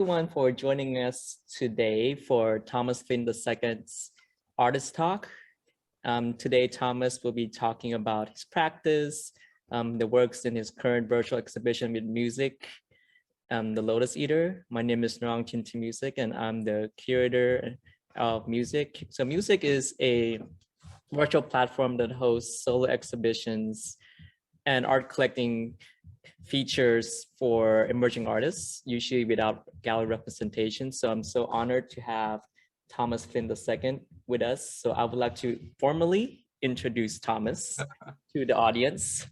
Everyone for joining us today for Thomas Flynn II's Artist Talk. Today, Thomas will be talking about his practice, the works in his current virtual exhibition with music, the Lotus Eater. My name is Narong Tintamusik, and I'm the curator of Musik. So Musik is a virtual platform that hosts solo exhibitions and art collecting features for emerging artists, usually without gallery representation. So I'm so honored to have Thomas Flynn II with us. So I would like to formally introduce Thomas to the audience.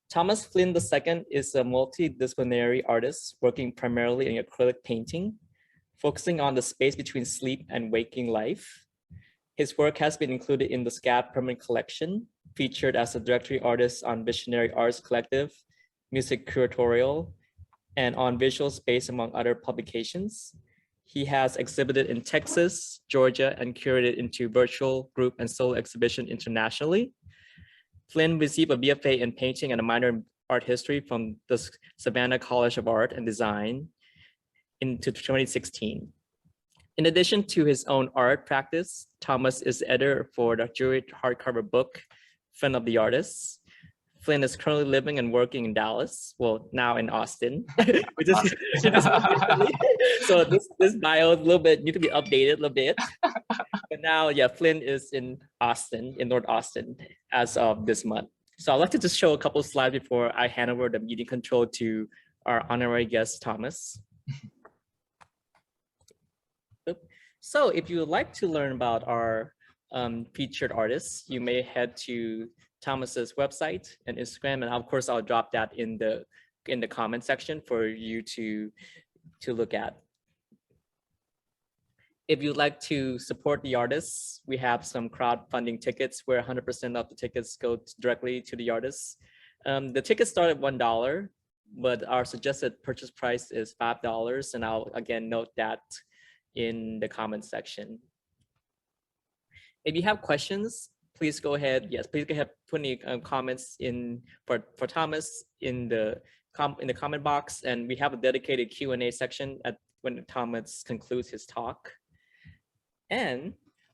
Thomas Flynn II is a multidisciplinary artist working primarily in acrylic painting, focusing on the space between sleep and waking life. His work has been included in the SCAD permanent collection, featured as a directory artist on Visionary Arts Collective, Musik Curatorial, and on Visual Space, among other publications. He has exhibited in Texas, Georgia, and curated into virtual, group, and solo exhibition internationally. Flynn received a B.F.A in painting and a minor in art history from the Savannah College of Art and Design into 2016. In addition to his own art practice, Thomas is editor for the juried hardcover book, Friend of the Artist. Flynn is currently living and working in Dallas, well, now in Austin. So this bio is a little bit, need to be updated a little bit. But now, yeah, Flynn is in Austin, in North Austin, as of this month. So I'd like to just show a couple of slides before I hand over the meeting control to our honorary guest, Thomas. So if you would like to learn about our featured artists, you may head to Thomas's website and Instagram, and of course I'll drop that in the comment section for you to look at. If you'd like to support the artists, we have some crowdfunding tickets where 100% of the tickets go directly to the artists. The tickets start at $1, but our suggested purchase price is $5, and I'll again note that in the comment section. If you have questions, please go ahead. Yes, please go ahead, put any comments in for Thomas in the comment box, and we have a dedicated Q&A section when Thomas concludes his talk. And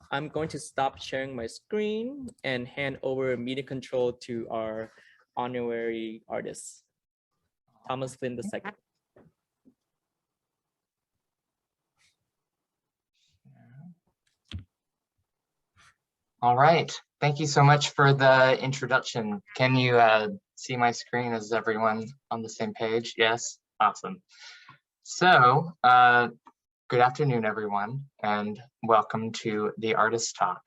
I'm going to stop sharing my screen and hand over meeting control to our honorary artist, Thomas Flynn II. All right, thank you so much for the introduction. Can you see my screen? Is everyone on the same page? Yes, awesome. So good afternoon, everyone, and welcome to the Artist Talk.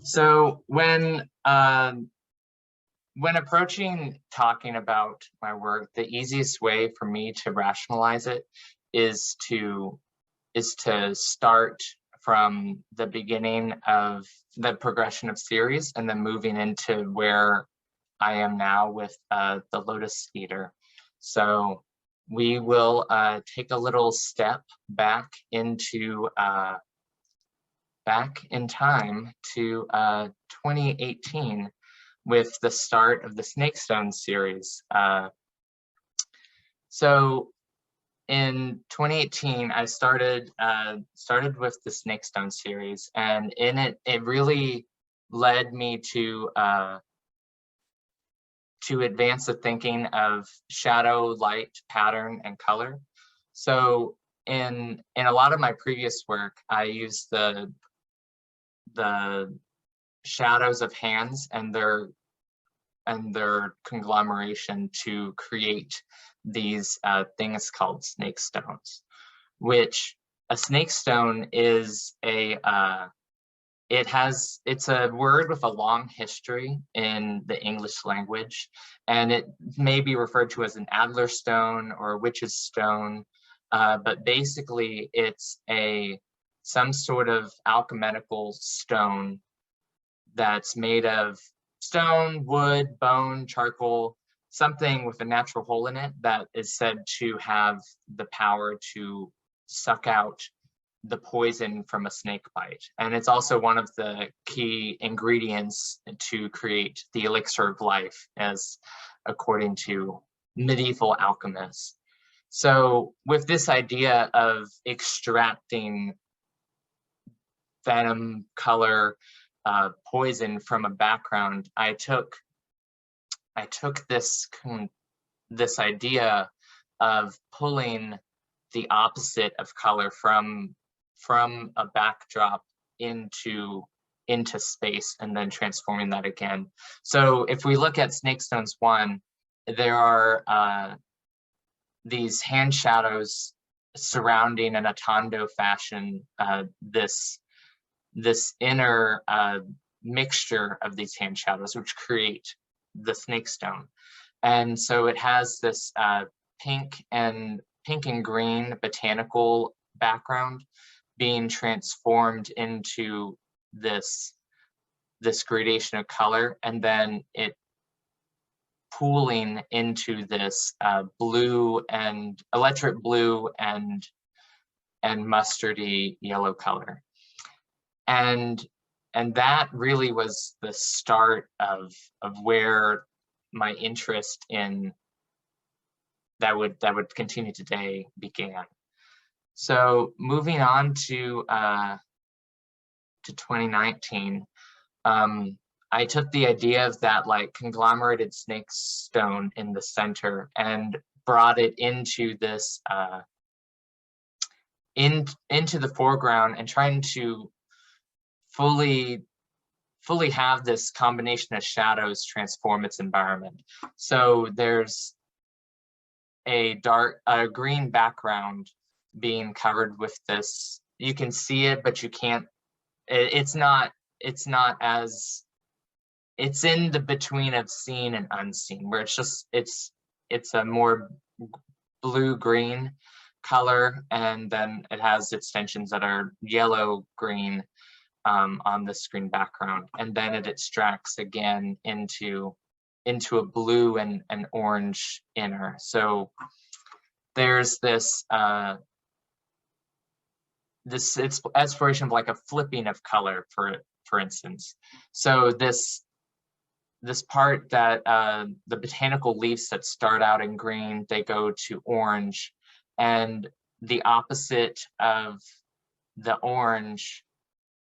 So when approaching talking about my work, the easiest way for me to rationalize it is to start from the beginning of the progression of series and then moving into where I am now with the Lotus Eater. So we will take a little step back into back in time to 2018 with the start of the Snakestone series. So in 2018, I started with the Snakestone series, and in it really led me to advance the thinking of shadow, light, pattern, and color. So in a lot of my previous work, I used the shadows of hands and their conglomeration to create these things called snakestones, which a snakestone is it's a word with a long history in the English language, and it may be referred to as an adler stone or a witch's stone, but basically it's some sort of alchemical stone that's made of stone, wood, bone, charcoal, something with a natural hole in it that is said to have the power to suck out the poison from a snake bite. And it's also one of the key ingredients to create the elixir of life, as according to medieval alchemists. So with this idea of extracting venom, color, poison from a background, I took this idea of pulling the opposite of color from a backdrop into space and then transforming that again. So if we look at Snakestones 1, there are these hand shadows surrounding in a tondo fashion this inner mixture of these hand shadows, which create the Snakestone. And so it has this pink and green botanical background being transformed into this gradation of color, and then it pooling into this blue and electric blue and mustardy yellow color. And that really was the start of where my interest in that would continue today began. So moving on to 2019, I took the idea of that like conglomerated snakestone in the center and brought it into this into the foreground, and trying to fully have this combination of shadows transform its environment. So there's a green background being covered with this. You can see it, but you can't. It's not as, it's in the between of seen and unseen, where it's just it's a more blue green color, and then it has extensions that are yellow green on the screen background, and then it extracts again into a blue and an orange inner. So there's this this exploration of like a flipping of color, for instance. So this part that the botanical leaves that start out in green, they go to orange, and the opposite of the orange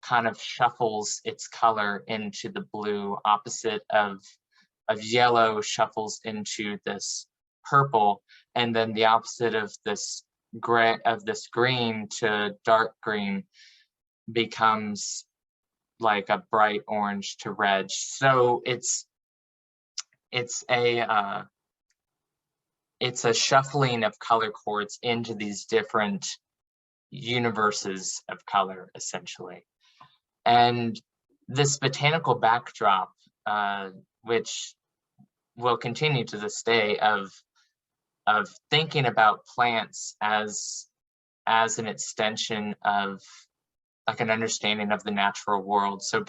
kind of shuffles its color into the blue, opposite of yellow shuffles into this purple, and then the opposite of this gray, of this green to dark green, becomes like a bright orange to red. So it's a shuffling of color chords into these different universes of color, essentially. And this botanical backdrop, which will continue to this day, of thinking about plants as an extension of like an understanding of the natural world. So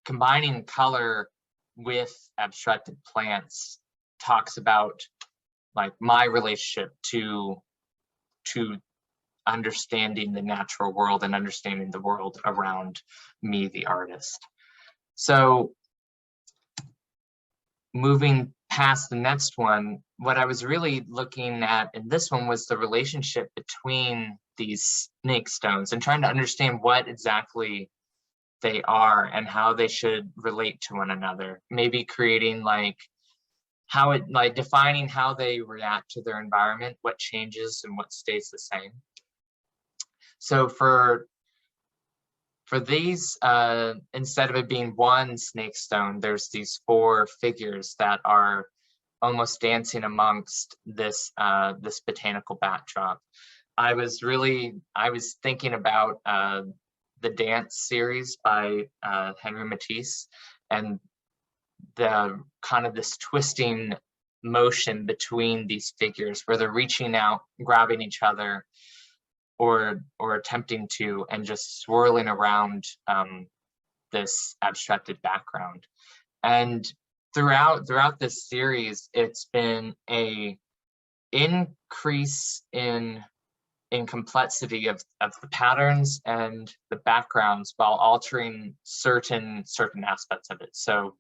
combining color with abstracted plants talks about like my relationship to understanding the natural world and understanding the world around me, the artist. So moving past the next one, what I was really looking at in this one was the relationship between these snakestones and trying to understand what exactly they are and how they should relate to one another. Maybe creating like how it, like defining how they react to their environment, what changes and what stays the same. So for these, instead of it being one snakestone, there's these 4 figures that are almost dancing amongst this this botanical backdrop. I was thinking about the Dance series by Henry Matisse, and the kind of this twisting motion between these figures where they're reaching out, grabbing each other, or attempting to, and just swirling around this abstracted background. And throughout this series, it's been a increase in complexity of the patterns and the backgrounds while altering certain aspects of it. So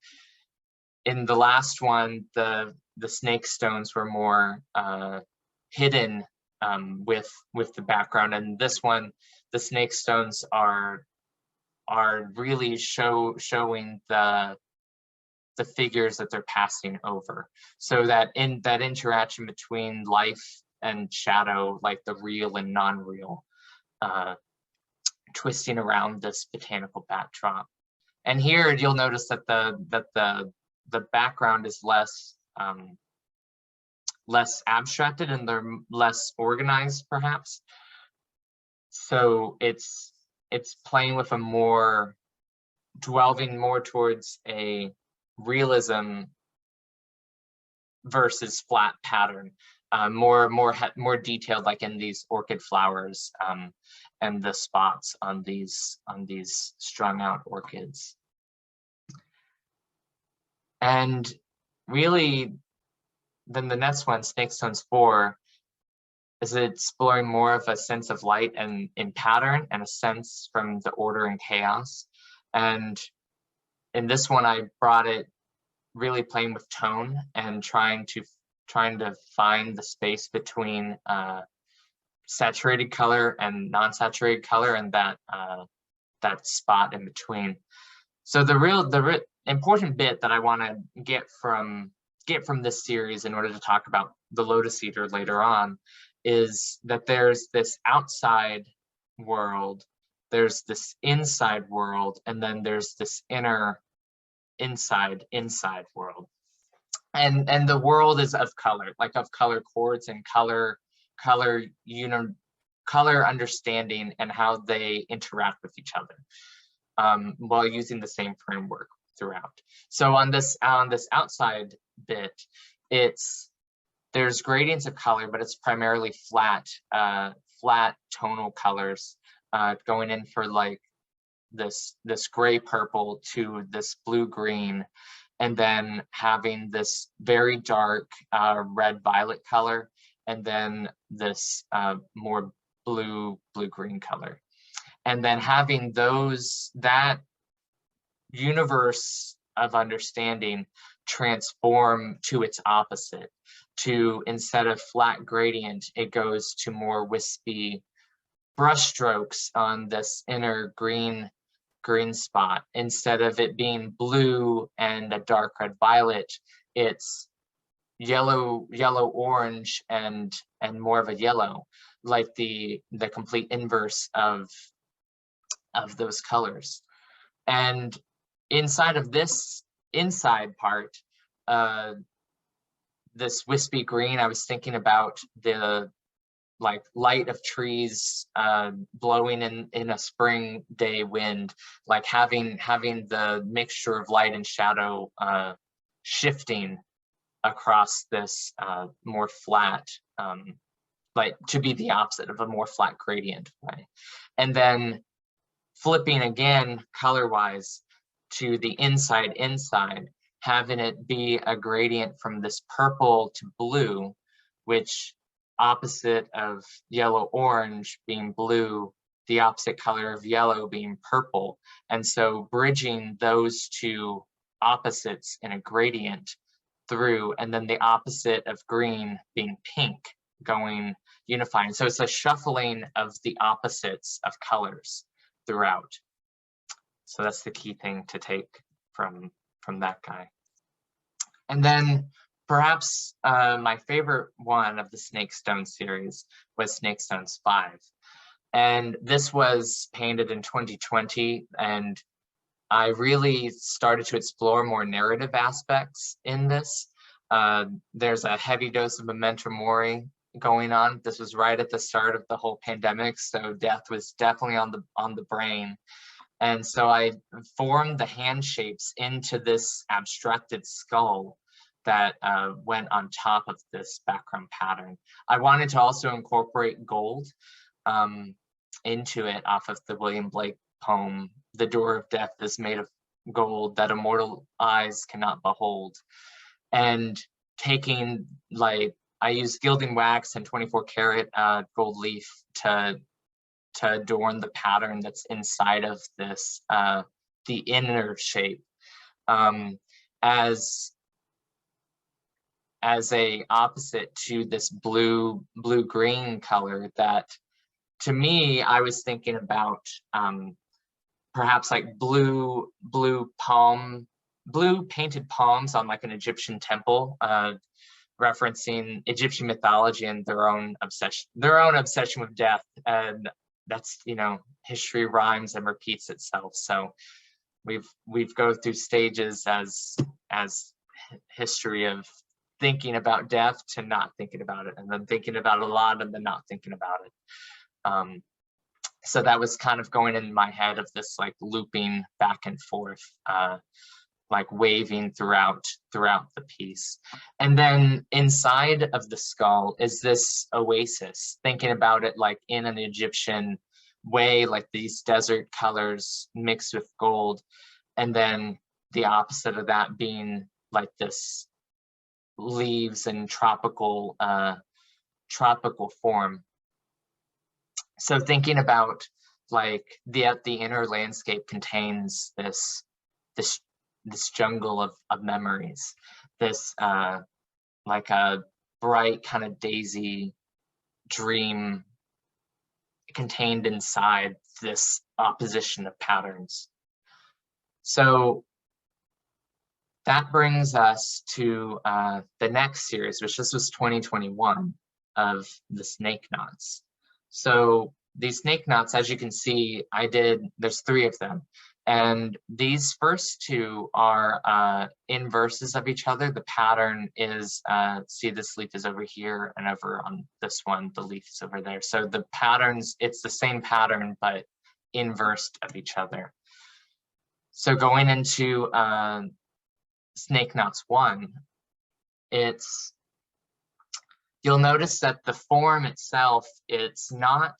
in the last one, the snakestones were more hidden with the background, and this one, the snakestones are really showing the figures that they're passing over, so that in that interaction between life and shadow, like the real and non-real, twisting around this botanical backdrop. And here you'll notice that the background is less less abstracted, and they're less organized, perhaps. So it's playing with a more, delving more towards a realism versus flat pattern, more detailed, like in these orchid flowers, and the spots on these strung out orchids. And really, then the next one, Snakestones 4, is exploring more of a sense of light and in pattern, and a sense from the order and chaos. And in this one, I brought it really playing with tone and trying to find the space between saturated color and non-saturated color, and that spot in between. So the important bit that I want to get from this series in order to talk about the Lotus Eater later on is that there's this outside world, there's this inside world, and then there's this inner inside world. And the world is of color, like of color chords and color understanding and how they interact with each other, while using the same framework throughout. So on this outside bit, there's gradients of color, but it's primarily flat tonal colors, going in for like this gray purple to this blue green, and then having this very dark red violet color, and then this more blue green color, and then having that universe of understanding transform to its opposite, to, instead of flat gradient, it goes to more wispy brush strokes on this inner green spot. Instead of it being blue and a dark red violet, it's yellow orange and more of a yellow, like the complete inverse of those colors. And inside of this inside part, this wispy green, I was thinking about the like light of trees blowing in a spring day wind, like having the mixture of light and shadow shifting across this more flat, like to be the opposite of a more flat gradient, right? And then flipping again color-wise to the inside, having it be a gradient from this purple to blue, which opposite of yellow orange being blue, the opposite color of yellow being purple. And so bridging those two opposites in a gradient through, and then the opposite of green being pink, going unifying. So it's a shuffling of the opposites of colors throughout. So that's the key thing to take from that guy. And then perhaps my favorite one of the Snakestone series was Snakestones 5. And this was painted in 2020, and I really started to explore more narrative aspects in this. There's a heavy dose of memento mori going on. This was right at the start of the whole pandemic, so death was definitely on the brain. And so I formed the hand shapes into this abstracted skull that went on top of this background pattern. I wanted to also incorporate gold into it off of the William Blake poem, "The door of death is made of gold that immortal eyes cannot behold." And taking, like, I used gilding wax and 24 karat gold leaf to adorn the pattern that's inside of this, the inner shape. as a opposite to this blue-green color that, to me, I was thinking about perhaps like blue painted palms on like an Egyptian temple, referencing Egyptian mythology and their own obsession with death. And that's, you know, history rhymes and repeats itself. So we've go through stages as history of thinking about death to not thinking about it, and then thinking about it a lot and then not thinking about it. So that was kind of going in my head of this like looping back and forth, like waving throughout the piece. And then inside of the skull is this oasis, thinking about it like in an Egyptian way, like these desert colors mixed with gold. And then the opposite of that being like this leaves and tropical form. So thinking about like the inner landscape contains this jungle of memories, this like a bright kind of daisy dream contained inside this opposition of patterns. So that brings us to the next series, which this was 2021, of the snake knots. So these snake knots, as you can see, there's 3 of them. And these first 2 are inverses of each other. The pattern is, see, this leaf is over here, and over on this one, the leaf is over there. So the patterns, it's the same pattern, but inversed of each other. So going into snake knots 1, you'll notice that the form itself, it's not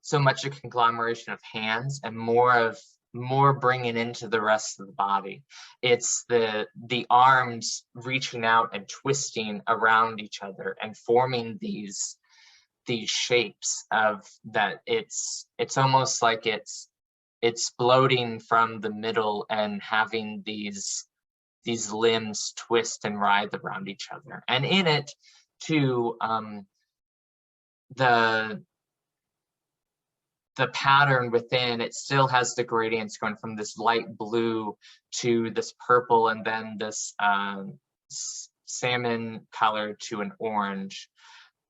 so much a conglomeration of hands and more bringing into the rest of the body. It's the arms reaching out and twisting around each other and forming these shapes of that. It's almost like it's exploding from the middle and having these limbs twist and writhe around each other. And in it too, the pattern within it still has the gradients going from this light blue to this purple, and then this salmon color to an orange,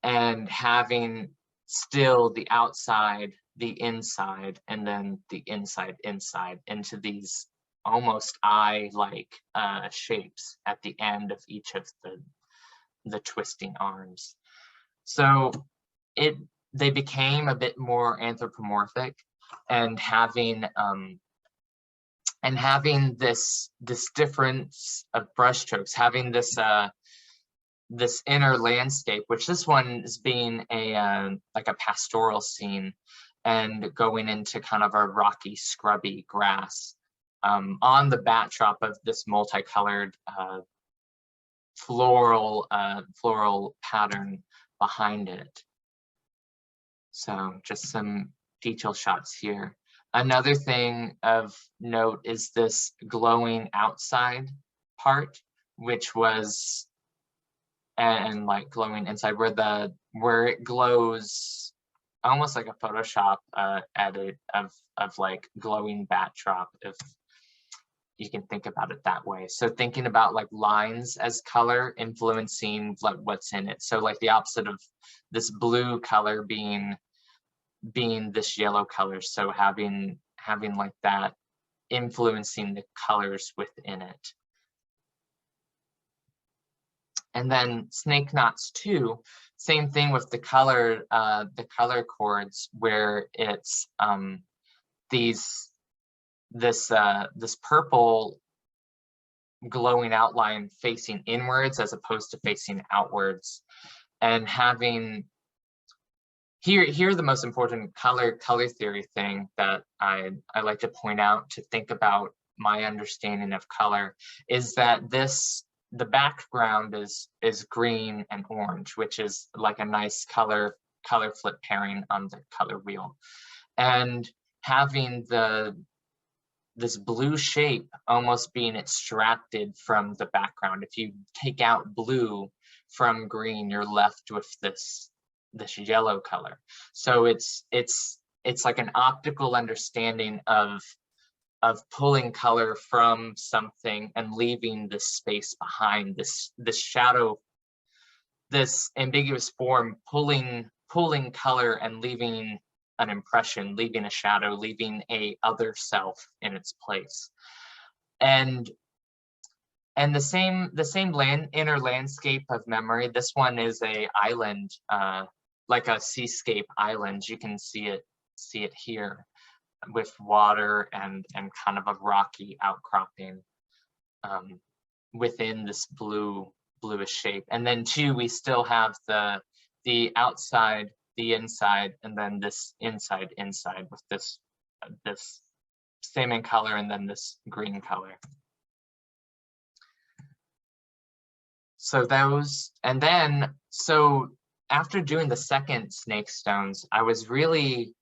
and having still the outside, the inside, and then the inside into these almost eye-like shapes at the end of each of the twisting arms. So they became a bit more anthropomorphic, and having this difference of brushstrokes, having this inner landscape, which this one is being like a pastoral scene, and going into kind of a rocky, scrubby grass on the backdrop of this multicolored floral pattern behind it. So just some detail shots here. Another thing of note is this glowing outside part, which was, and like glowing inside, where it glows almost like a Photoshop edit of like glowing backdrop, if you can think about it that way. So thinking about like lines as color influencing like what's in it. So like the opposite of this blue color being this yellow color. So having like that influencing the colors within it. And then snake knots 2, same thing with the color chords, where it's this purple glowing outline facing inwards as opposed to facing outwards, and having here the most important color theory thing that I like to point out to think about my understanding of color is that the background is green and orange, which is like a nice color flip pairing on the color wheel, and having the this blue shape almost being extracted from the background. If you take out blue from green, you're left with this yellow color. So it's like an optical understanding of pulling color from something and leaving this space behind, this shadow, this ambiguous form, pulling color and leaving an impression, leaving a shadow, leaving a other self in its place. And the same inner landscape of memory. This one is a island, like a seascape island. You can see it here with water and kind of a rocky outcropping within this bluish shape. And then too, we still have the outside, the inside, and then this inside with this salmon color and then this green color. So those, and then, so after doing the second Snakestones, I was really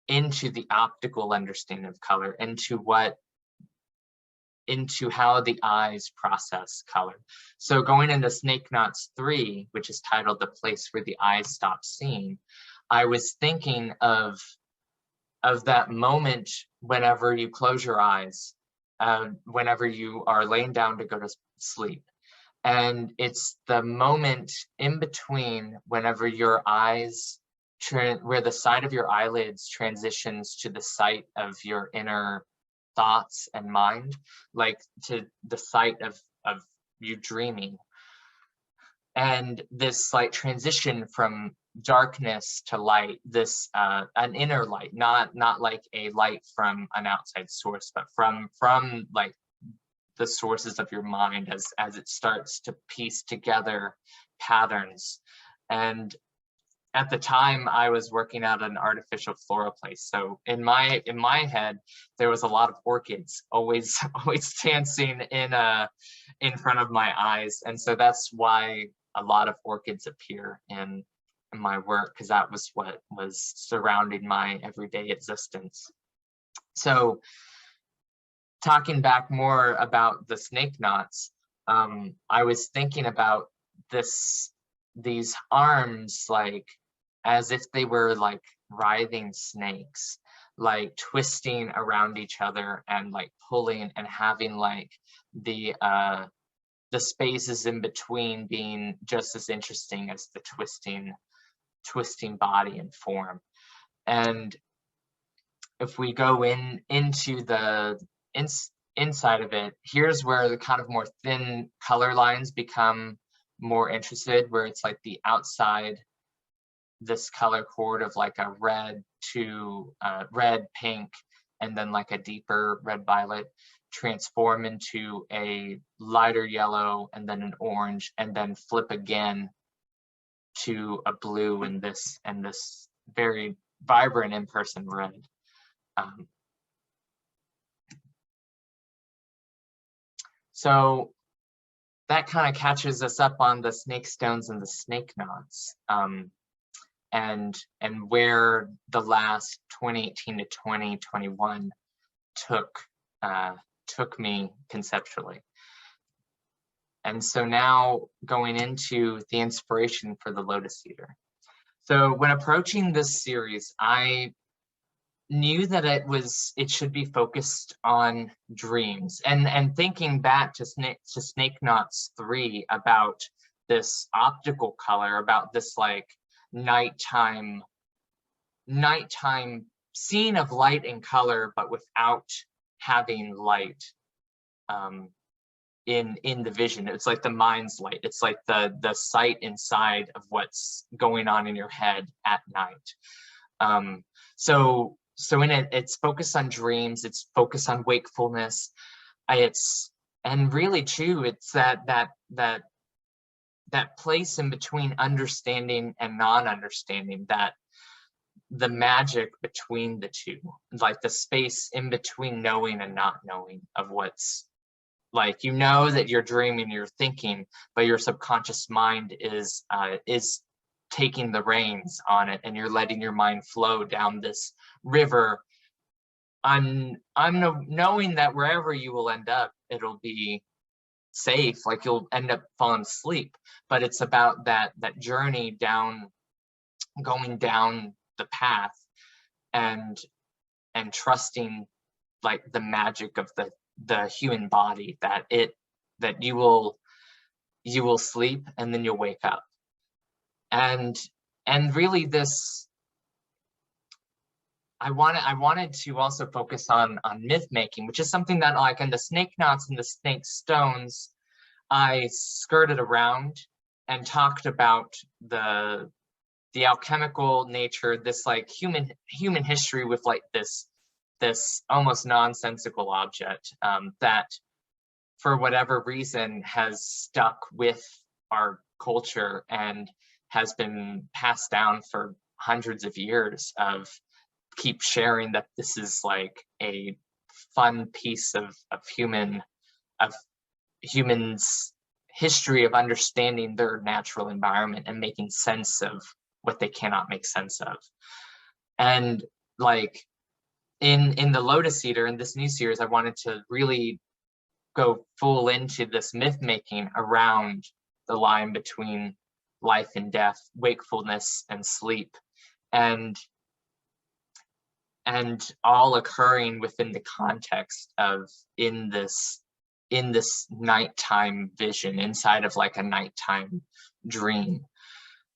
into the optical understanding of color, into how the eyes process color. So going into Snake Knots 3, which is titled The Place Where the Eyes Stop Seeing, I was thinking of that moment whenever you close your eyes, whenever you are laying down to go to sleep. And it's the moment in between whenever your eyes, where the side of your eyelids transitions to the site of your inner thoughts and mind, like to the site of you dreaming. And this slight transition from darkness to light, this an inner light, not like a light from an outside source, but from like the sources of your mind as it starts to piece together patterns. And at the time, I was working at an artificial floral place. So in my head, there was a lot of orchids always dancing in front of my eyes. And so that's why a lot of orchids appear in my work, because that was what was surrounding my everyday existence. So talking back more about the snake knots, I was thinking about these arms, like as if they were like writhing snakes, like twisting around each other and like pulling, and having like the spaces in between being just as interesting as the twisting body and form. And if we go into the inside of it, here's where the kind of more thin color lines become more interested, where it's like the outside, this color chord of like a red to red, pink, and then like a deeper red violet, transform into a lighter yellow and then an orange, and then flip again to a blue and this very vibrant in-person red. So that kind of catches us up on the snake stones and the snake knots, and where the last 2018 to 2021 took me conceptually. And so now going into the inspiration for the Lotus Eater. So when approaching this series, I knew that it should be focused on dreams, and thinking back to Snake Knots 3 about this optical color, about this like nighttime scene of light and color, but without having light in the vision. It's like the mind's light. It's like the sight inside of what's going on in your head at night. So in it, it's focused on dreams, it's focused on wakefulness. And really too, it's that place in between understanding and non-understanding, that the magic between the two, like the space in between knowing and not knowing, of what's like, you know that you're dreaming, you're thinking, but your subconscious mind is taking the reins on it, and you're letting your mind flow down this river knowing that wherever you will end up, it'll be safe, like you'll end up falling asleep, but it's about that journey down, going down the path, and trusting like the magic of the human body, that you will sleep and then you'll wake up. And really this, I wanted to also focus on myth making, which is something that, like in the snake knots and the snake stones, I skirted around and talked about the alchemical nature, this like human history with like this almost nonsensical object that for whatever reason has stuck with our culture and has been passed down for hundreds of years of keep sharing that this is like a fun piece of humans' history of understanding their natural environment and making sense of what they cannot make sense of. And like in the Lotus Eater, in this new series, I wanted to really go full into this myth making around the line between life and death, wakefulness and sleep, and all occurring within the context of in this nighttime vision, inside of like a nighttime dream.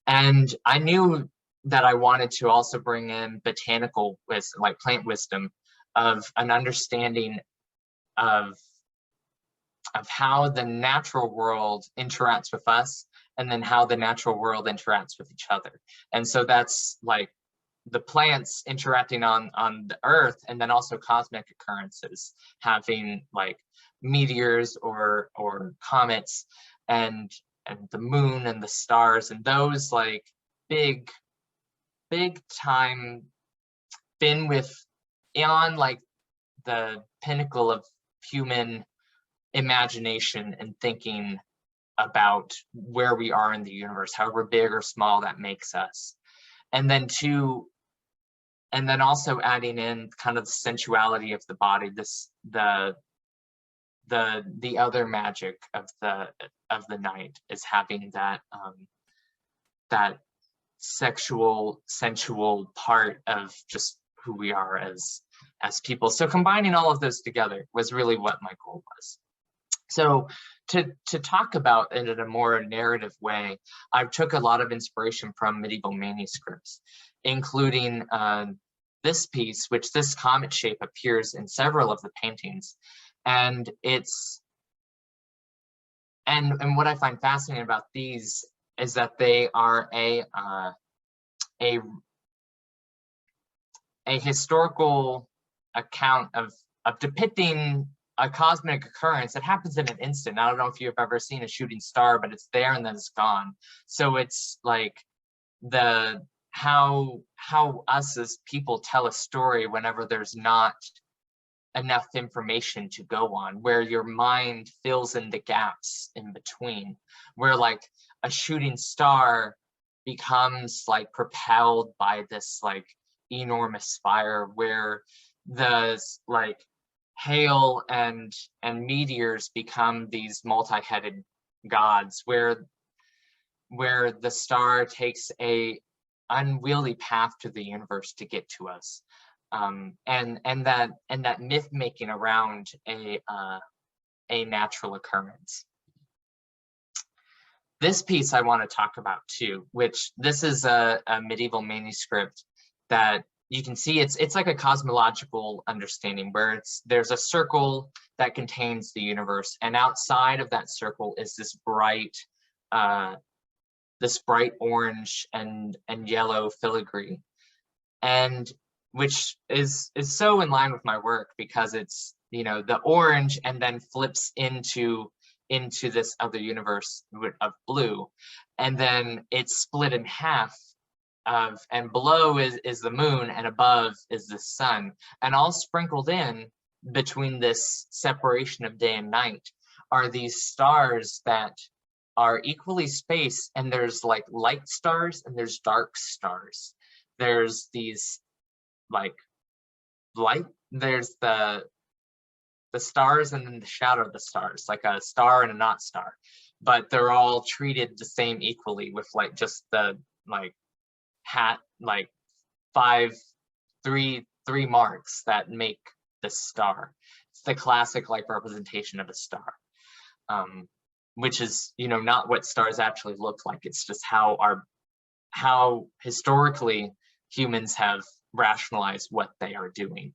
And I knew that I wanted to also bring in botanical wisdom, like plant wisdom, of an understanding of how the natural world interacts with us, and then how the natural world interacts with each other. And so that's like the plants interacting on the earth, and then also cosmic occurrences, having like meteors or comets, and the moon and the stars, and those like big time been with on like the pinnacle of human imagination and thinking about where we are in the universe, however big or small that makes us. And then also adding in kind of the sensuality of the body, the other magic of the night is having that that sexual, sensual part of just who we are as people. So combining all of those together was really what my goal was. So to talk about it in a more narrative way, I took a lot of inspiration from medieval manuscripts, including this piece, which this comet shape appears in several of the paintings. And and what I find fascinating about these is that they are a historical account of depicting a cosmic occurrence that happens in an instant. I don't know if you've ever seen a shooting star, but it's there and then it's gone. So it's like how us as people tell a story whenever there's not enough information to go on, where your mind fills in the gaps in between, where like a shooting star becomes like propelled by this like enormous fire, where the like hail and meteors become these multi-headed gods, where the star takes a unwieldy path to the universe to get to us, and that myth making around a natural occurrence. This piece I want to talk about too, which this is a medieval manuscript that you can see it's like a cosmological understanding, where there's a circle that contains the universe, and outside of that circle is this bright orange and yellow filigree, and which is so in line with my work, because it's, you know, the orange and then flips into this other universe of blue, and then it's split in half, and below is the moon and above is the sun, and all sprinkled in between this separation of day and night are these stars that are equally spaced, and there's like light stars and there's dark stars. There's these like light, there's the stars and then the shadow of the stars, like a star and a not star, but they're all treated the same equally with like just the like like three marks that make the star. It's the classic like representation of a star, which is, you know, not what stars actually look like. It's just how historically humans have rationalized what they are doing.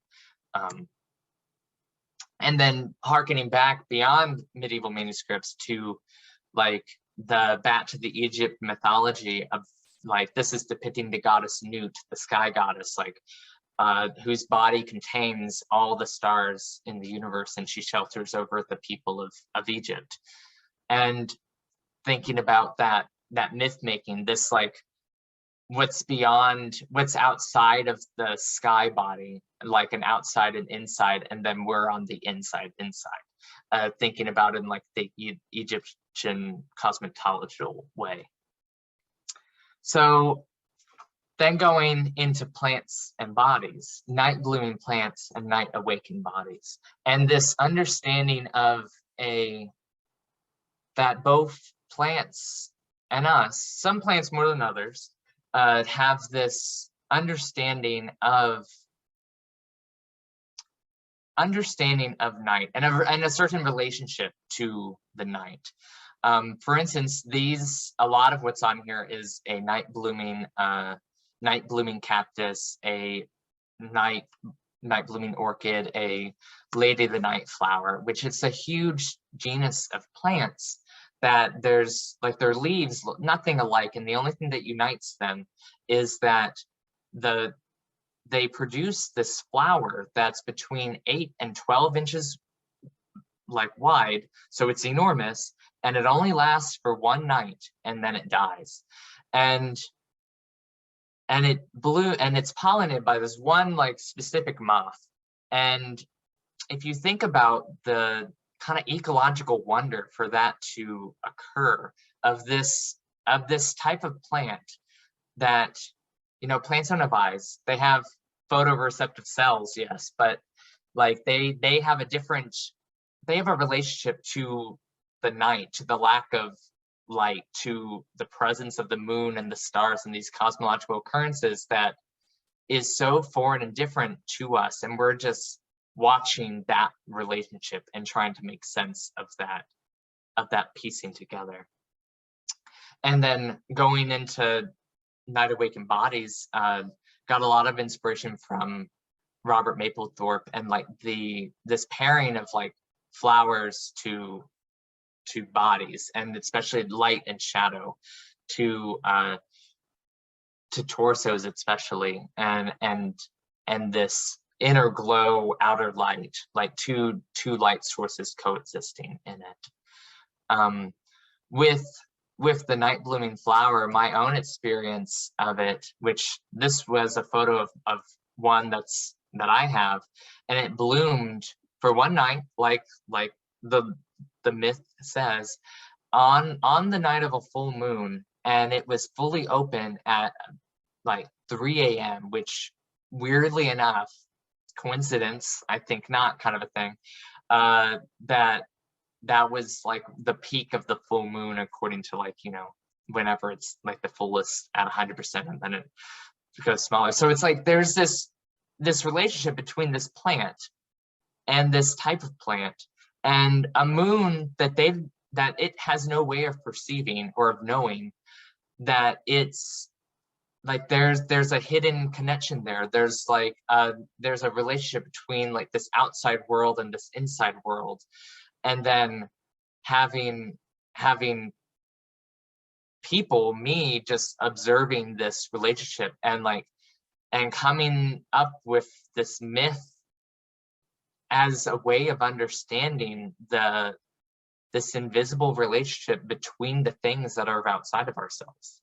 And then harkening back beyond medieval manuscripts to like back to the Egypt mythology of like, this is depicting the goddess Nut, the sky goddess, like whose body contains all the stars in the universe, and she shelters over the people of Egypt. And thinking about that myth making, this like what's outside of the sky body, like an outside and inside, and then we're on the inside. Thinking about it in like the Egyptian cosmetological way. So then going into plants and bodies, night blooming plants and night awakened bodies, and this understanding of that both plants and us, some plants more than others, have this understanding of night and a certain relationship to the night. For instance, a lot of what's on here is a night blooming cactus, a night blooming orchid, a lady of the night flower, which is a huge genus of plants that there's like their leaves look nothing alike, and the only thing that unites them is that they produce this flower that's between 8 and 12 inches like wide, so it's enormous, and it only lasts for one night and then it dies. And it's pollinated by this one like specific moth. And if you think about the kind of ecological wonder for that to occur, of this type of plant, that, you know, plants don't have eyes, they have photoreceptive cells, yes, but like they have a relationship to the night, to the lack of light, to the presence of the moon and the stars and these cosmological occurrences that is so foreign and different to us, and we're just watching that relationship and trying to make sense of that piecing together. And then going into night awakened bodies, got a lot of inspiration from Robert Mapplethorpe and like this pairing of like flowers to bodies, and especially light and shadow to torsos especially, and this inner glow, outer light, like two light sources coexisting in it. With the night blooming flower, my own experience of it, which this was a photo of one that I have, and it bloomed for one night, like the myth says, on the night of a full moon, and it was fully open at like 3 a.m., which weirdly enough, coincidence, I think not, kind of a thing, that was like the peak of the full moon according to, like, you know, whenever it's like the fullest at 100%, and then it goes smaller. So it's like there's this relationship between this plant and this type of plant and a moon that it has no way of perceiving or of knowing that it's like there's a hidden connection there. There's like there's a relationship between like this outside world and this inside world, and then having people, me, just observing this relationship and coming up with this myth as a way of understanding this invisible relationship between the things that are outside of ourselves.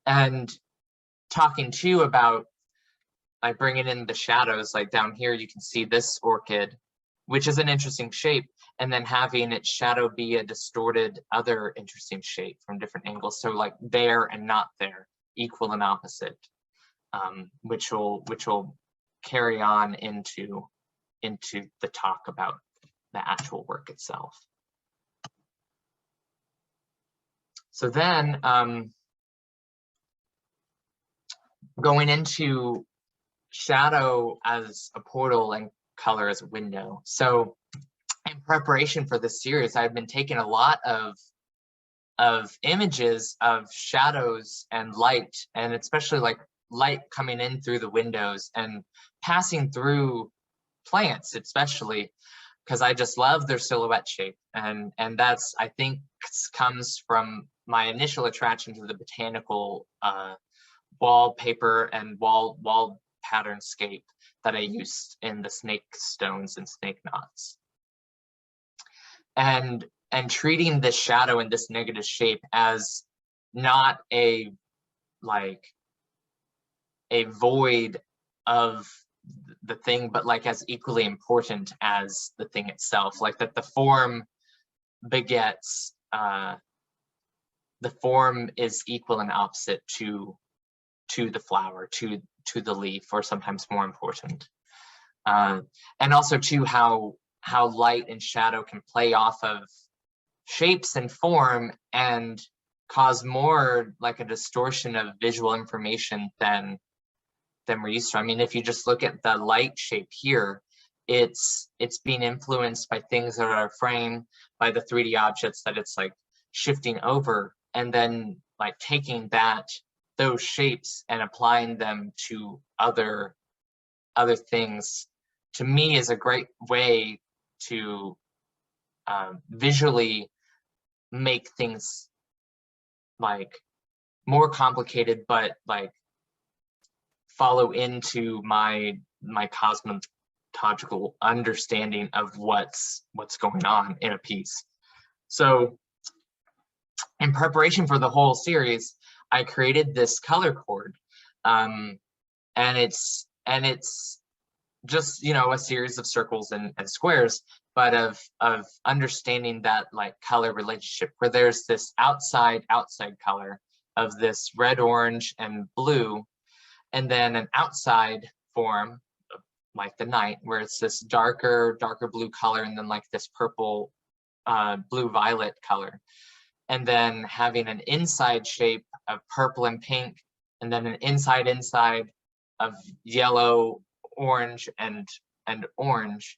And talking to you about like bringing in the shadows, like down here you can see this orchid, which is an interesting shape, and then having its shadow be a distorted other interesting shape from different angles. So like there and not there, equal and opposite, which will carry on into the talk about the actual work itself. So then going into shadow as a portal and color as a window. So in preparation for this series, I've been taking a lot of images of shadows and light, and especially like light coming in through the windows and passing through plants, especially because I just love their silhouette shape. And that's, I think, comes from my initial attraction to the botanical wallpaper and wall pattern scape that I used in the snake stones and snake knots. And treating this shadow in this negative shape as not a void of the thing, but like as equally important as the thing itself, like that the form begets, the form is equal and opposite to the flower, to the leaf, or sometimes more important. And also too, how light and shadow can play off of shapes and form and cause more like a distortion of visual information than we're used to. I mean, if you just look at the light shape here, it's being influenced by things that are framed by the 3D objects that it's like shifting over, and then like taking those shapes and applying them to other things, to me is a great way to visually make things like more complicated, but like follow into my cosmological understanding of what's going on in a piece. So in preparation for the whole series, I created this color chord, and it's just, you know, a series of circles and squares, but of understanding that like color relationship, where there's this outside color of this red, orange, and blue, and then an outside form like the night, where it's this darker blue color, and then like this purple, blue violet color, and then having an inside shape of purple and pink, and then an inside of yellow, orange, and orange,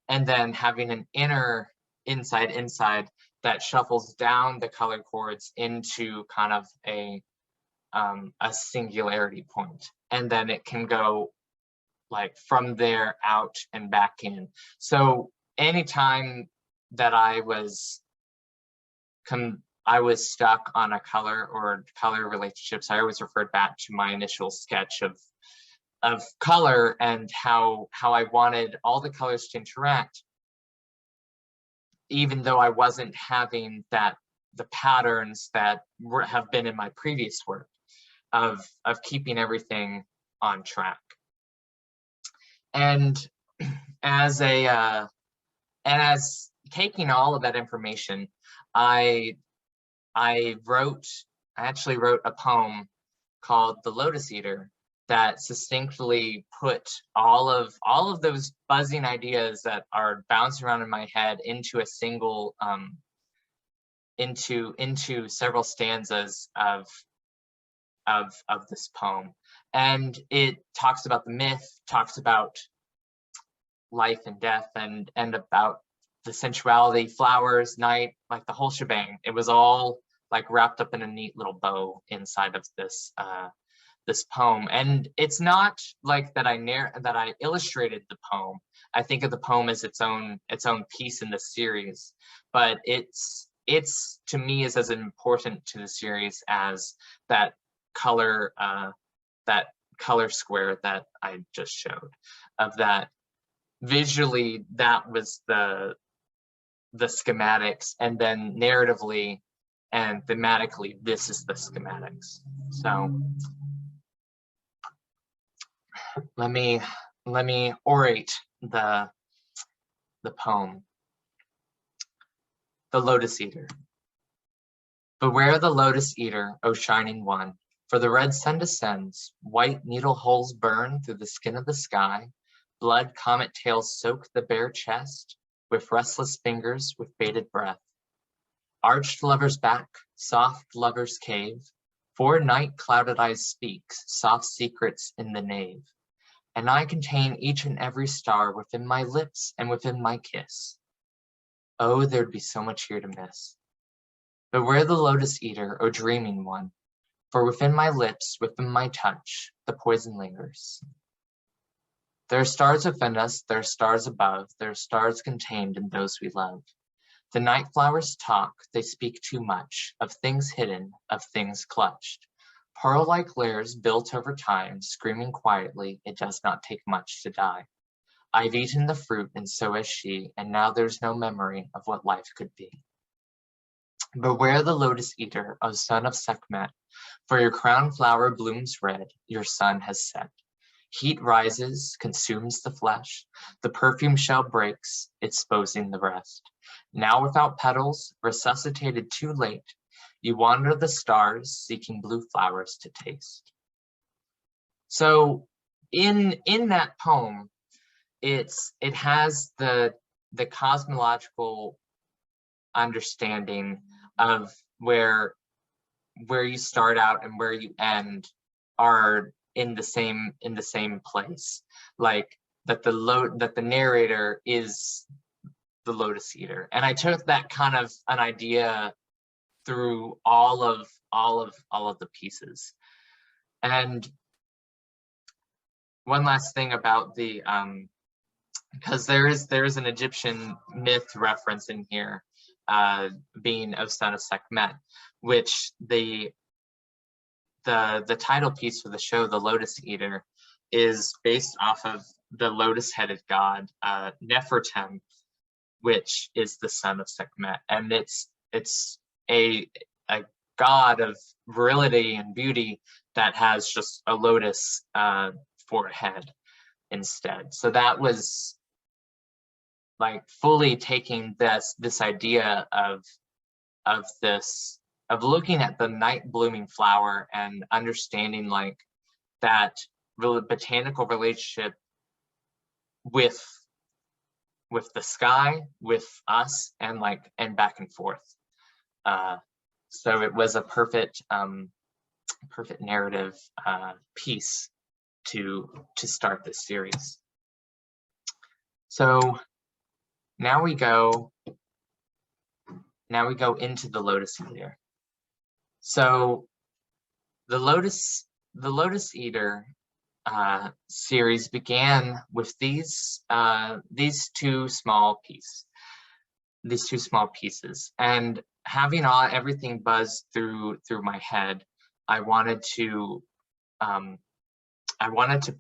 and then having an inner inside that shuffles down the color chords into kind of a singularity point, and then it can go like from there out and back in. So anytime that I was stuck on a color or color relationships, I always referred back to my initial sketch of color and how I wanted all the colors to interact, even though I wasn't having the patterns that have been in my previous work of keeping everything on track. And as taking all of that information, I actually wrote a poem called The Lotus Eater that succinctly put all of those buzzing ideas that are bouncing around in my head into a single into several stanzas of this poem. And it talks about the myth, talks about life and death, and about the sensuality, flowers, night, like the whole shebang. It was all like wrapped up in a neat little bow inside of this this poem. And it's not like that I illustrated the poem. I think of the poem as its own piece in the series, but it's to me is as important to the series as that color square that I just showed. Of that, visually, that was the schematics, and then narratively and thematically, this is the schematics. So let me orate the poem. The Lotus Eater. Beware the Lotus Eater, O shining one, For the red sun descends, white needle holes burn through the skin of the sky, blood comet tails soak the bare chest, with restless fingers, with bated breath. Arched lover's back, soft lover's cave, for night clouded eyes speaks, soft secrets in the nave. And I contain each and every star within my lips and within my kiss. Oh, there'd be so much here to miss. Beware the Lotus Eater, O dreaming one, for within my lips, within my touch, the poison lingers. There are stars within us, there are stars above, there are stars contained in those we love. The night flowers talk, they speak too much, of things hidden, of things clutched. Pearl-like layers built over time, screaming quietly, it does not take much to die. I've eaten the fruit, and so has she, and now there's no memory of what life could be. Beware the Lotus Eater, O son of Sekhmet, for your crown flower blooms red, your sun has set. Heat rises, consumes the flesh, the perfume shell breaks, exposing the rest. Now without petals, resuscitated too late, you wander the stars, seeking blue flowers to taste. So in that poem, it has the cosmological understanding of where you start out and where you end are in the same place, like that the narrator is the Lotus Eater. And I took that kind of an idea through all of the pieces. And one last thing about the because there is an Egyptian myth reference in here, being of son of Sekhmet, which the title piece for the show, The Lotus Eater, is based off of the lotus-headed god Nefertem, which is the son of Sekhmet, and it's a god of virility and beauty that has just a lotus for a head instead. So that was like fully taking this idea of looking at the night blooming flower and understanding like that really botanical relationship with the sky, with us, and back and forth. So it was a perfect narrative piece to start this series. So now we go into the Lotus Eater. So the Lotus Eater series began with these two small pieces, and having everything buzzed through my head, I wanted to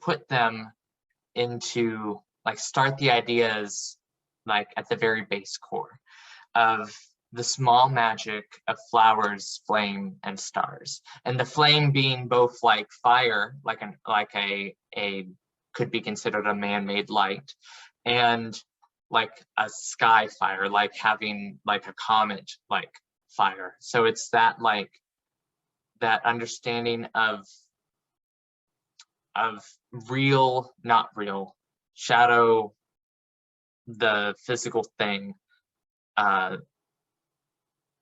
put them into start the ideas at the very base core of the small magic of flowers, flame, and stars, and the flame being both like fire, a could be considered a man-made light, and like a sky fire, like having like a comet like fire. So it's that that understanding of real, not real, shadow, the physical thing,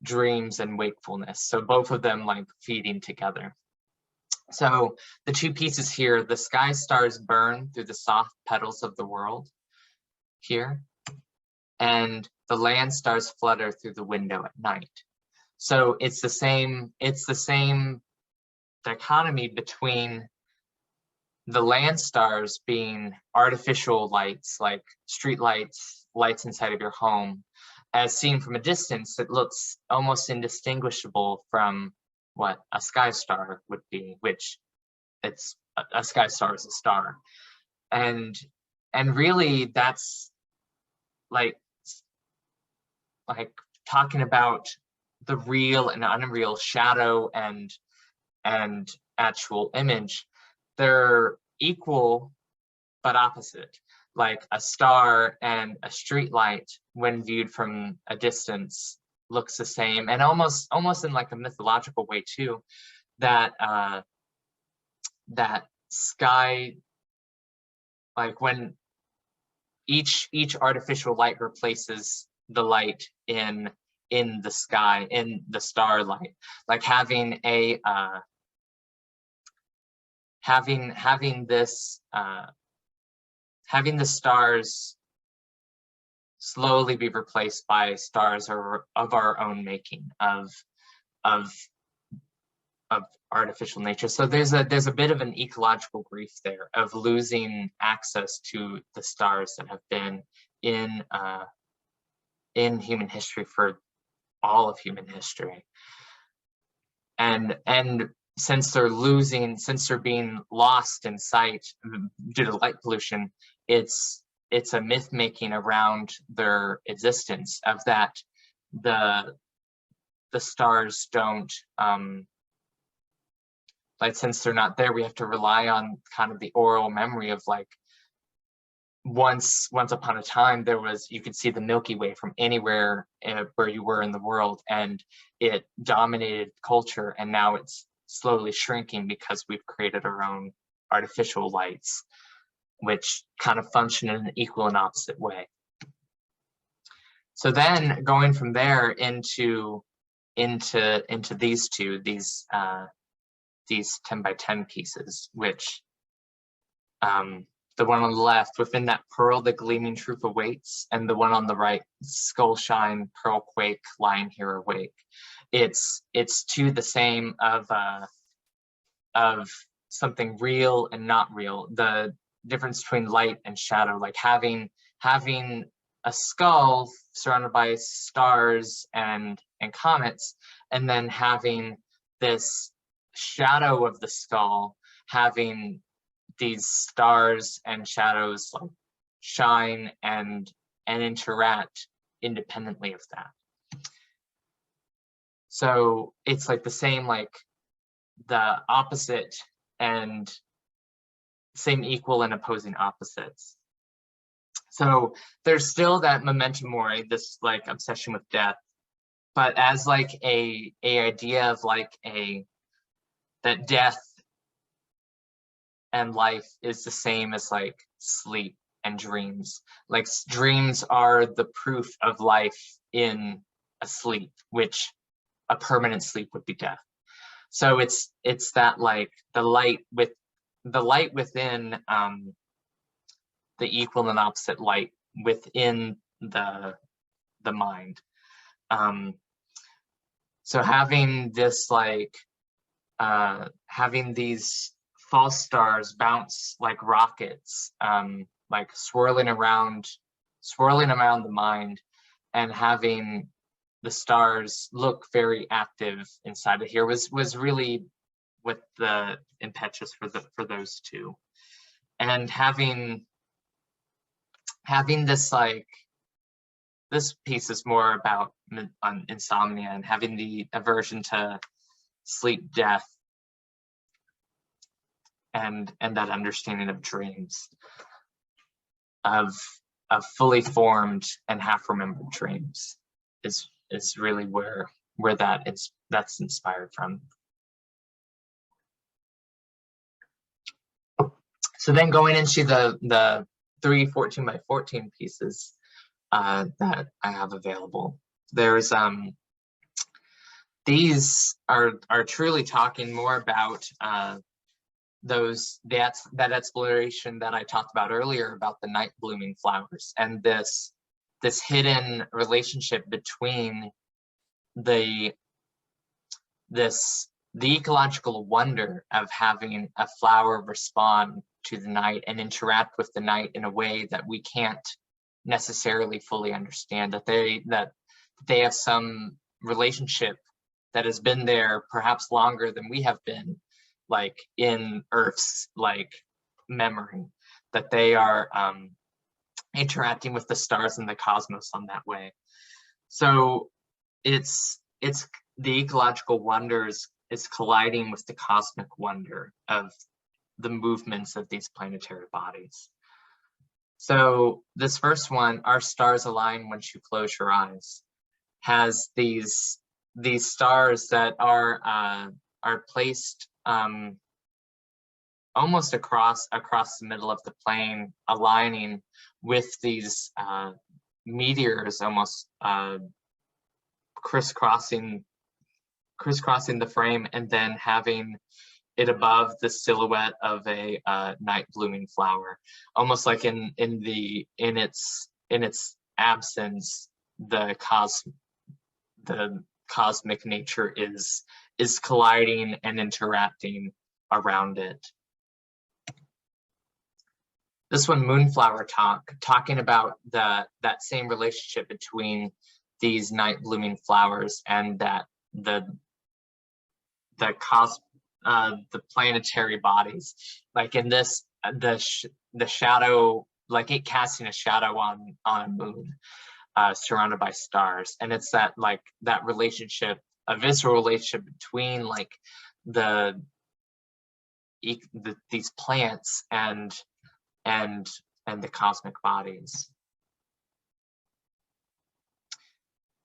dreams and wakefulness. So both of them feeding together. So the two pieces here, the sky stars burn through the soft petals of the world here, and the land stars flutter through the window at night. So it's the same dichotomy between the land stars being artificial lights, like street lights, lights inside of your home. As seen from a distance, it looks almost indistinguishable from what a sky star would be, which it's a sky star is a star. And really that's like talking about the real and unreal, shadow and actual image. They're equal but opposite. Like a star and a street light, when viewed from a distance, looks the same, and almost in like a mythological way too, that that sky, like when each artificial light replaces the light in the sky, in the starlight, like having a having the stars slowly be replaced by stars of our own making, of artificial nature. So there's a bit of an ecological grief there of losing access to the stars that have been in human history for all of human history. And since they're being lost in sight due to light pollution, it's a myth making around their existence, of that the stars don't, like, since they're not there, we have to rely on kind of the oral memory of, like, once upon a time you could see the Milky Way from anywhere where you were in the world, and it dominated culture, and now it's slowly shrinking because we've created our own artificial lights, which kind of function in an equal and opposite way. So then going from there into these two, these 10 by 10 pieces, which the one on the left, within that pearl the gleaming truth awaits, and the one on the right, skull shine, pearl quake, lying here awake. It's to the same of something real and not real, the difference between light and shadow, like having a skull surrounded by stars and comets, and then having this shadow of the skull having these stars and shadows like shine and interact independently of that. So it's like the same, like the opposite and same equal and opposing opposites. So there's still that memento mori, this like obsession with death, but as like a idea of like that death and life is the same as like sleep and dreams. Like dreams are the proof of life in a sleep, which a permanent sleep would be death. So it's that like the light within the equal and opposite light within the mind. So having this like having these false stars bounce like rockets, like swirling around the mind, and having the stars look very active inside of here was really what the impetus for those two. And having this like, this piece is more about insomnia and having the aversion to sleep, death, and that understanding of dreams, of fully formed and half remembered dreams is really where that's inspired from. So then going into the 3 14 by 14 pieces that I have available, there's these are truly talking more about that exploration that I talked about earlier about the night blooming flowers, and this hidden relationship between the ecological wonder of having a flower respond to the night and interact with the night in a way that we can't necessarily fully understand, that they have some relationship that has been there perhaps longer than we have been, like in Earth's like memory, that they are interacting with the stars and the cosmos on that way. So it's the ecological wonders is colliding with the cosmic wonder of the movements of these planetary bodies. So this first one, Our Stars Align Once You Close Your Eyes, has these stars that are placed almost across the middle of the plane, aligning with these meteors, almost crisscrossing the frame, and then having it above the silhouette of a night blooming flower, almost like in its absence, the cosmic nature is colliding and interacting around it. This one, Moonflower talking about that same relationship between these night blooming flowers and that the planetary bodies, like in this, the shadow, like it casting a shadow on a moon surrounded by stars. And it's that relationship, a visceral relationship between like these plants and the cosmic bodies.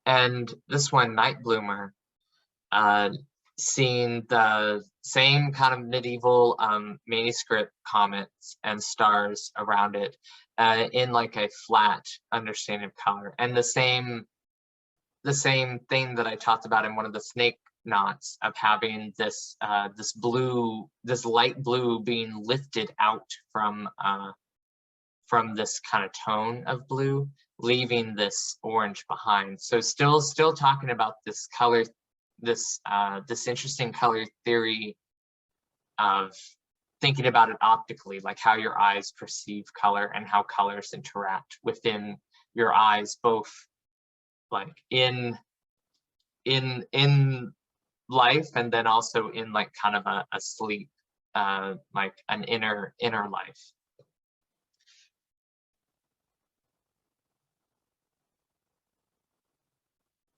And this one, Night Bloomer, seeing the same kind of medieval manuscript comets and stars around it in like a flat understanding of color, and the same thing that I talked about in one of the snake knots of having this this light blue being lifted out from this kind of tone of blue, leaving this orange behind. So still talking about this color, this interesting color theory of thinking about it optically, like how your eyes perceive color and how colors interact within your eyes, both like in life and then also in like kind of a sleep, like an inner life.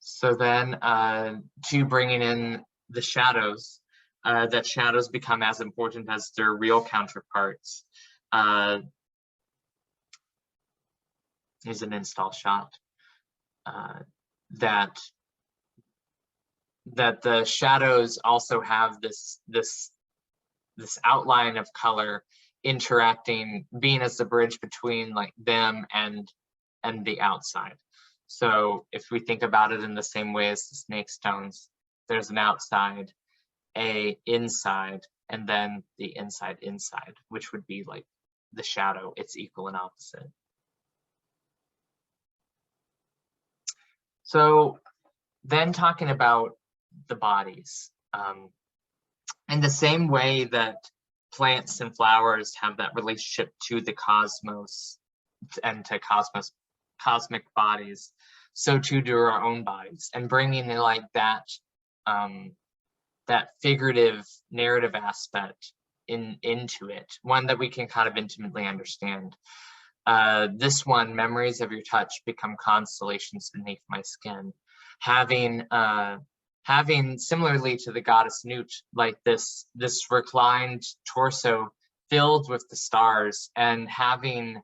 So then to bringing in the shadows, that shadows become as important as their real counterparts. Here's an install shot. That the shadows also have this outline of color interacting, being as the bridge between like them and the outside. So if we think about it in the same way as the Snakestones, there's an outside, a inside, and then the inside, which would be like the shadow, its equal and opposite. So then talking about the bodies, in the same way that plants and flowers have that relationship to the cosmos and to cosmic bodies, so too do our own bodies, and bringing in like that that figurative narrative aspect into it, one that we can kind of intimately understand. This one, memories of your touch become constellations beneath my skin, having similarly to the goddess Nut, like this reclined torso filled with the stars, and having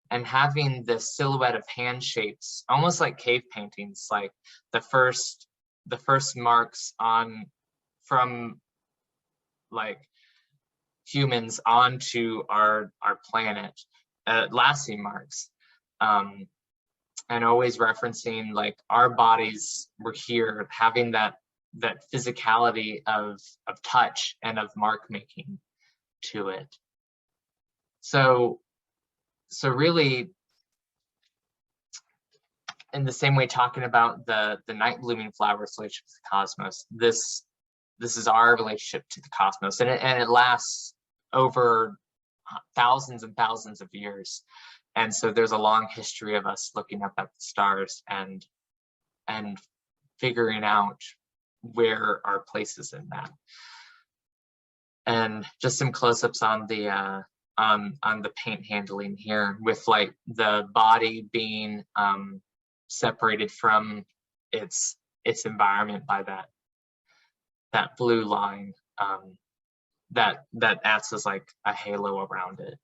the silhouette of hand shapes, almost like cave paintings, like the first marks from like humans onto our planet, lasting marks, and always referencing like our bodies were here, having that physicality of touch and of mark making to it. So really, in the same way, talking about the night blooming flowers relationship to the cosmos, this is our relationship to the cosmos, and it lasts over thousands and thousands of years. And so there's a long history of us looking up at the stars and figuring out where our place is in that. And just some close-ups on the paint handling here, with like the body being separated from its environment by that blue line that acts as like a halo around it.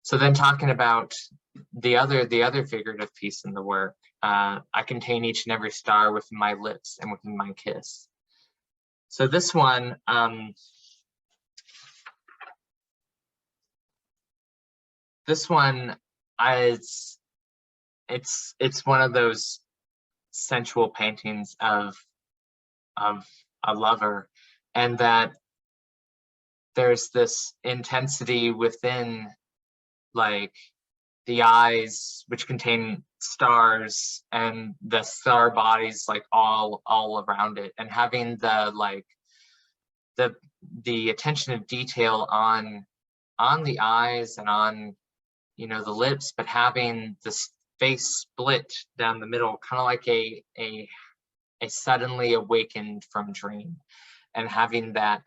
So then talking about the other figurative piece in the work, I contain each and every star within my lips and within my kiss. So this one, this one, it's one of those sensual paintings of a lover, and that there's this intensity within, like, the eyes, which contain stars, and the star bodies, like, all around it, and having the, like, the attention to detail on the eyes and on, you know, the lips, but having this face split down the middle, kind of like a suddenly awakened from dream, and having that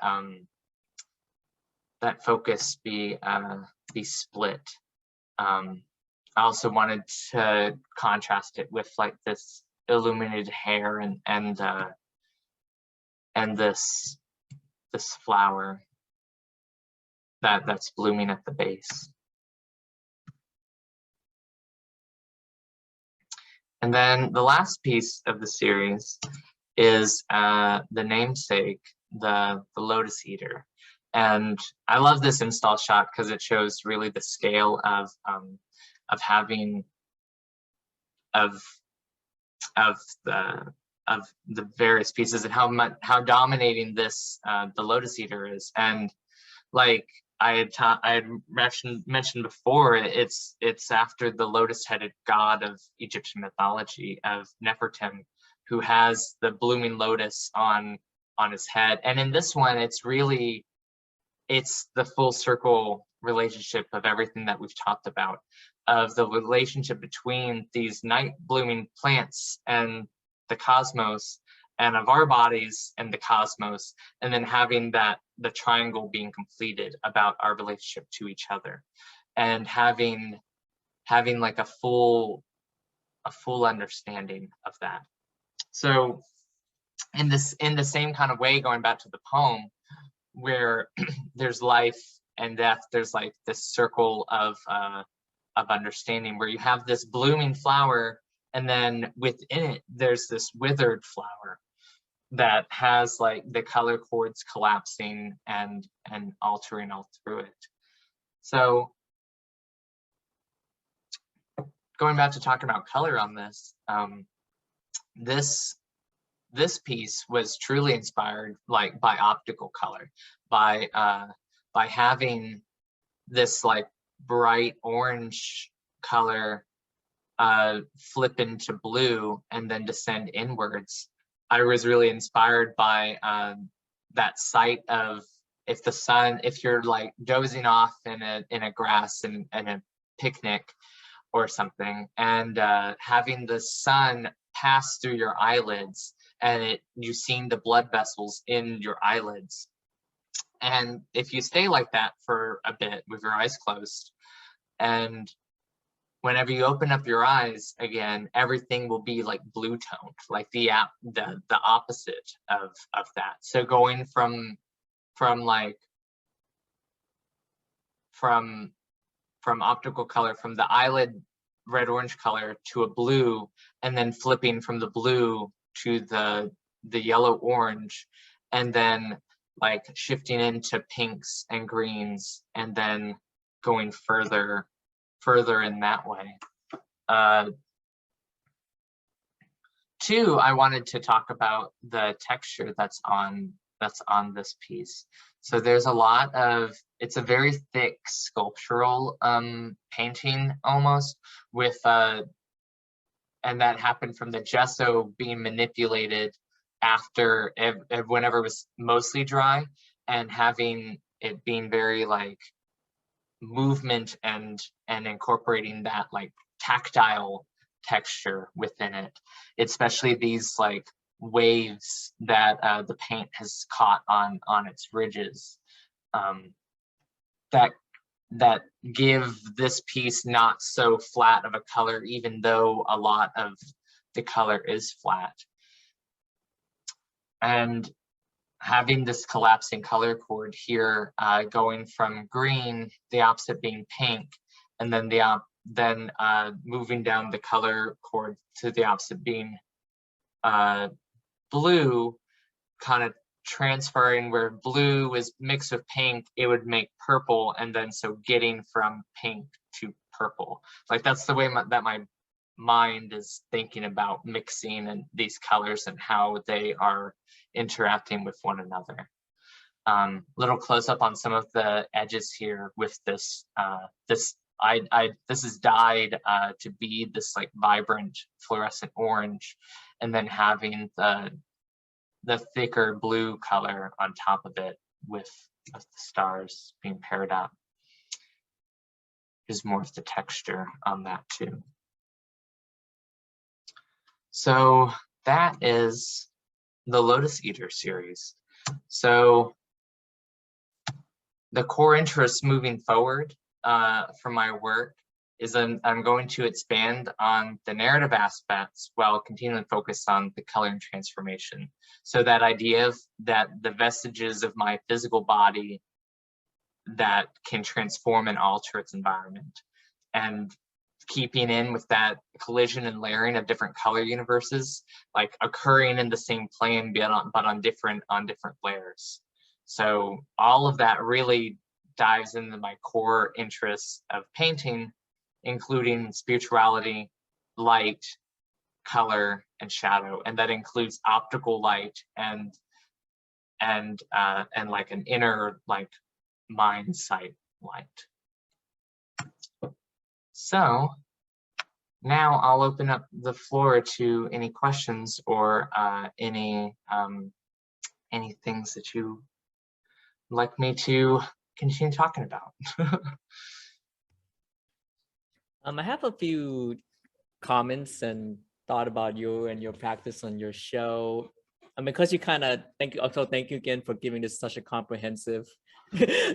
that focus be split. I also wanted to contrast it with, like, this illuminated hair and this flower that's blooming at the base. And then the last piece of the series is the namesake, the Lotus Eater. And I love this install shot because it shows really the scale of the various pieces, and how dominating this the Lotus Eater is. And like I had mentioned before, it's after the lotus-headed god of Egyptian mythology, of Nefertim, who has the blooming lotus on his head. And in this one, it's the full circle relationship of everything that we've talked about, of the relationship between these night blooming plants and the cosmos, and of our bodies and the cosmos, and then having the triangle being completed about our relationship to each other, and having like a full understanding of that. So in the same kind of way, going back to the poem, where there's life and death, there's like this circle of understanding, where you have this blooming flower, and then within it there's this withered flower that has like the color chords collapsing and altering all through it. So going back to talking about color on this, this piece was truly inspired like by optical color, by having this like bright orange color flip into blue and then descend inwards. I was really inspired by that sight of, if you're like dozing off in a grass and a picnic or something, and having the sun pass through your eyelids, and you seeing the blood vessels in your eyelids. And if you stay like that for a bit with your eyes closed, and whenever you open up your eyes again, everything will be like blue toned, like the opposite of that. So going from optical color, from the eyelid red orange color to a blue, and then flipping from the blue to the yellow orange, and then like shifting into pinks and greens, and then going further in that way. Two, I wanted to talk about the texture that's on this piece. So there's a lot of, it's a very thick sculptural painting almost, with and that happened from the gesso being manipulated after whenever it was mostly dry, and having it being very like movement and incorporating that like tactile texture within it, especially these like waves that the paint has caught on its ridges, that give this piece not so flat of a color, even though a lot of the color is flat. And having this collapsing color chord here, going from green, the opposite being pink, and then moving down the color chord to the opposite being blue, kind of transferring, where blue is mixed with pink, it would make purple, and then so getting from pink to purple. Like that's the way that my mind is thinking about mixing and these colors and how they are interacting with one another. Little close up on some of the edges here with this. This is dyed to be this like vibrant fluorescent orange, and then having the thicker blue color on top of it with the stars being paired up. There's more of the texture on that too. So that is the Lotus Eater series. So the core interest moving forward for my work is I'm going to expand on the narrative aspects while continuing to focus on the color and transformation. So that idea of that the vestiges of my physical body that can transform and alter its environment, and keeping in with that collision and layering of different color universes, like occurring in the same plane but on different layers. So all of that really dives into my core interests of painting, including spirituality, light, color, and shadow, and that includes optical light and like an inner like mind sight light. So now I'll open up the floor to any questions or any things that you would like me to continue talking about. I have a few comments and thought about you and your practice on your show. Because you kind of thank you again for giving this such a comprehensive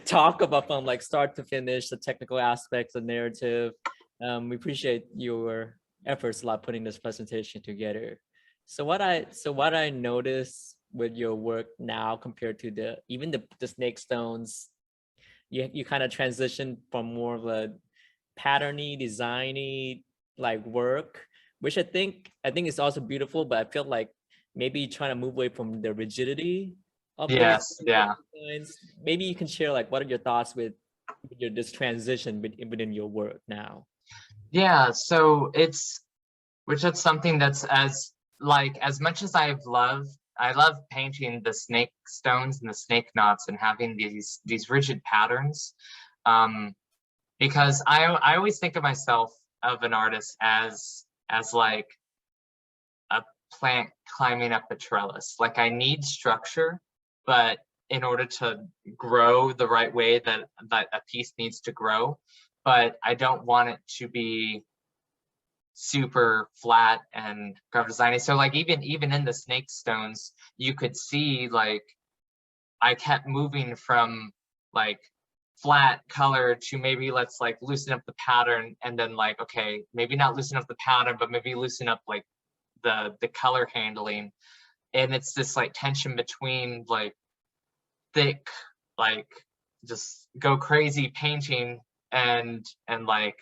talk about from like start to finish, the technical aspects of narrative. We appreciate your efforts a lot putting this presentation together. So what I noticed with your work now compared to even the Snakestones, you kind of transition from more of a patterny, designy like work, which I think is also beautiful, but I feel like maybe trying to move away from the rigidity of yes, yeah. designs. Maybe you can share like what are your thoughts with this transition within your work now? Yeah, so that's something that's as much as I love painting the snake stones and the snake knots and having these rigid patterns, because I always think of myself of an artist as like a plant climbing up a trellis. Like I need structure, but in order to grow the right way that a piece needs to grow, but I don't want it to be super flat and graphic designy. So like even in the snake stones, you could see like I kept moving from like flat color to maybe let's like loosen up the pattern, and then like, okay, maybe not loosen up the pattern, but maybe loosen up like the color handling. And it's this like tension between like thick, like just go crazy painting and like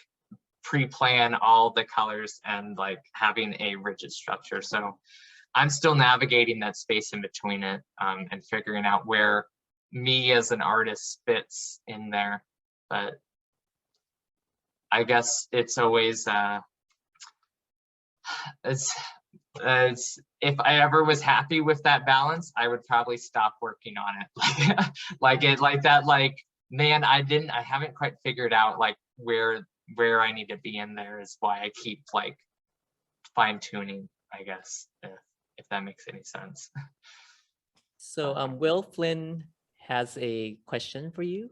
pre-plan all the colors and like having a rigid structure. So I'm still navigating that space in between it, and figuring out where me as an artist fits in there. But I guess it's always it's if I ever was happy with that balance, I would probably stop working on it. Like man, I haven't quite figured out like where I need to be in there, is why I keep like fine-tuning, I guess, if that makes any sense. So Will Flynn has a question for you.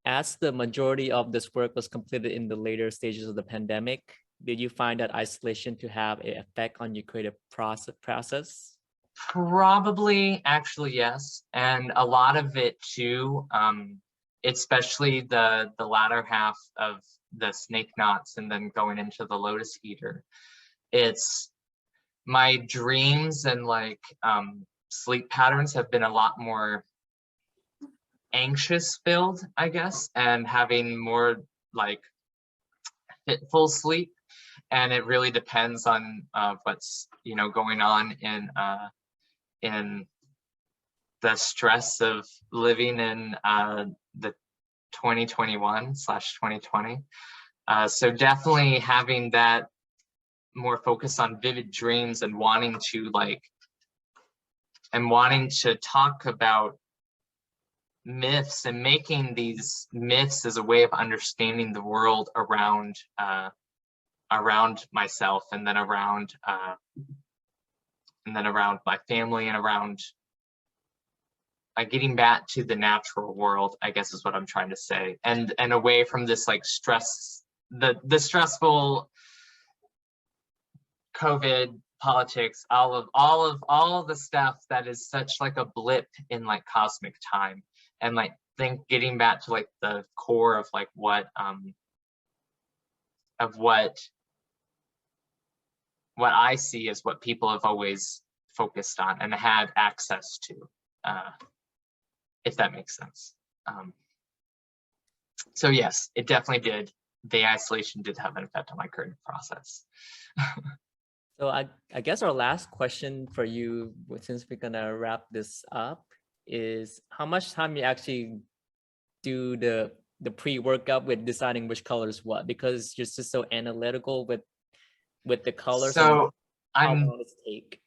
As the majority of this work was completed in the later stages of the pandemic, did you find that isolation to have an effect on your creative process? Probably, actually, yes. And a lot of it too, especially the latter half of the snake knots and then going into the Lotus Eater. It's my dreams and like sleep patterns have been a lot more anxious filled, I guess, and having more like fitful sleep. And it really depends on what's going on in the stress of living in the 2021/2020. So definitely having that more focus on vivid dreams and wanting to talk about myths and making these myths as a way of understanding the world around myself, and then around my family, and around getting back to the natural world, I guess is what I'm trying to say, and away from this like stress, the stressful COVID politics, all of the stuff that is such like a blip in like cosmic time, and like getting back to like the core of like what I see as what people have always focused on and had access to, if that makes sense. So yes, it definitely did. The isolation did have an effect on my creative process. So I guess our last question for you, since we're gonna wrap this up, is how much time you actually do the pre-workup with deciding which color is what, because you're just so analytical with the colors. So how long does it take?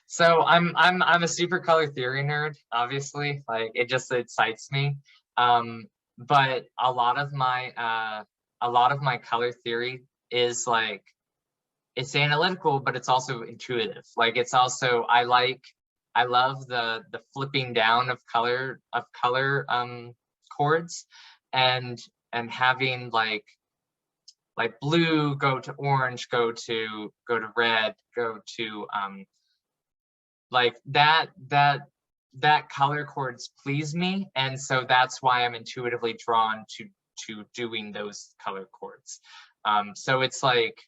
So I'm a super color theory nerd, obviously. Like it excites me. But a lot of my color theory is like, it's analytical, but it's also intuitive. Like it's also, I love the flipping down of color chords, and having like blue go to orange, go to red, go to like that color chords please me, and so that's why I'm intuitively drawn to doing those color chords. So it's like,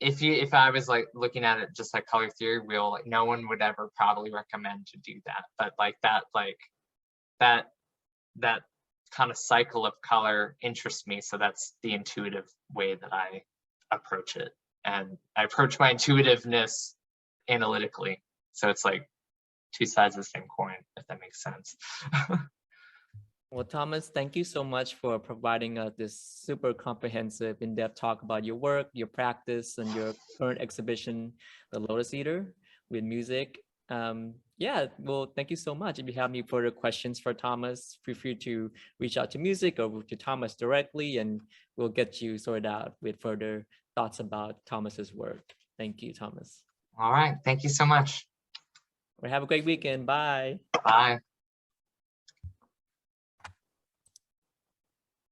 if I was like looking at it just like color theory wheel, like no one would ever probably recommend to do that, but like that kind of cycle of color interests me, so that's the intuitive way that I approach it, and I approach my intuitiveness analytically. So it's like two sides of the same coin, if that makes sense. Well, Thomas, thank you so much for providing us this super comprehensive, in-depth talk about your work, your practice, and your current exhibition, the Lotus Eater with music. Yeah, well, thank you so much. If you have any further questions for Thomas, feel free to reach out to Music or to Thomas directly, and we'll get you sorted out with further thoughts about Thomas's work. Thank you, Thomas. All right, thank you so much. Have a great weekend. Bye. Bye.